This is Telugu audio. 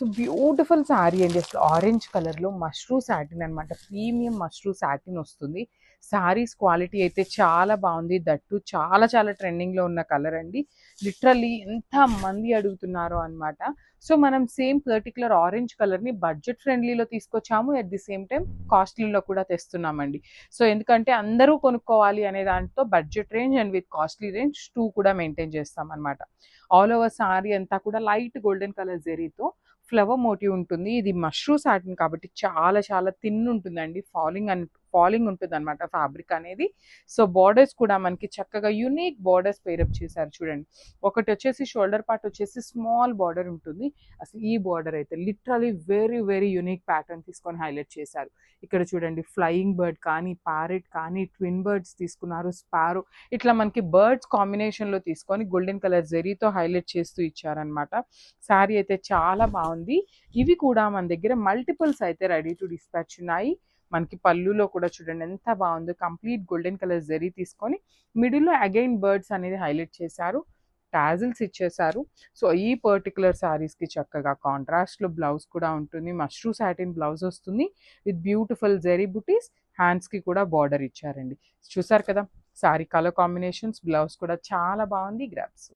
సో బ్యూటిఫుల్ శారీ అండి. అసలు ఆరెంజ్ కలర్‌లో మష్రూ సాటిన్ అనమాట. ప్రీమియం మష్రూ సాటిన్ వస్తుంది. శారీస్ క్వాలిటీ అయితే చాలా బాగుంది. దట్టు చాలా చాలా ట్రెండింగ్‌లో ఉన్న కలర్ అండి. లిటరల్లీ ఎంతమంది అడుగుతున్నారో అనమాట. సో మనం సేమ్ పర్టిక్యులర్ ఆరెంజ్ కలర్‌ని బడ్జెట్ ఫ్రెండ్లీలో తీసుకొచ్చాము. ఎట్ ది సేమ్ టైమ్ కాస్ట్లీలో కూడా తెస్తున్నామండి. సో ఎందుకంటే అందరూ కొనుక్కోవాలి అనే దాంతో budget range and with costly range 2 కూడా మెయింటైన్ చేస్తామన్నమాట. ఆల్ ఓవర్ శారీ అంతా కూడా లైట్ గోల్డెన్ కలర్ జెరీతో ఫ్లవర్ మోటివ్ ఉంటుంది. ఇది మష్రూ సాటిన్ కాబట్టి చాలా చాలా థిన్ ఉంటుందండి. ఫాలింగ్ ఉంటుందన్నమాట ఫ్యాబ్రిక్ అనేది. సో బోర్డర్స్ కూడా మనకి చక్కగా యూనిక్ బోర్డర్స్ పేరప్ చేశారు చూడండి. ఒకటి వచ్చేసి షోల్డర్ పార్ట్ వచ్చేసి స్మాల్ బార్డర్ ఉంటుంది. అసలు ఈ బార్డర్ అయితే literally very very unique pattern తీసుకొని హైలైట్ చేశారు. ఇక్కడ చూడండి ఫ్లయింగ్ బర్డ్ కానీ, ప్యారెట్ కానీ, ట్విన్ బర్డ్స్ తీసుకున్నారు, స్పారో, ఇట్లా మనకి బర్డ్స్ కాంబినేషన్లో తీసుకొని గోల్డెన్ కలర్ జెరీతో హైలైట్ చేస్తూ ఇచ్చారనమాట. శారీ అయితే చాలా బాగుంది. ఇవి కూడా మన దగ్గర మల్టిపుల్స్ అయితే రెడీ టు డిస్పాచ్ ఉన్నాయి. మనకి పళ్ళులో కూడా చూడండి ఎంత బాగుందో. కంప్లీట్ గోల్డెన్ కలర్ జెరీ తీసుకొని మిడిల్లో అగైన్ బర్డ్స్ అనేది హైలైట్ చేశారు. టాజిల్స్ ఇచ్చేశారు. సో ఈ పర్టికులర్ శారీస్కి చక్కగా కాంట్రాస్ట్లో బ్లౌజ్ కూడా ఉంటుంది. మష్రూ సాటిన్ బ్లౌజ్ వస్తుంది విత్ బ్యూటిఫుల్ జెరీ బుటీస్. హ్యాండ్స్కి కూడా బార్డర్ ఇచ్చారండి. చూసారు కదా శారీ కలర్ కాంబినేషన్స్, బ్లౌజ్ కూడా చాలా బాగుంది. గ్రాప్స్.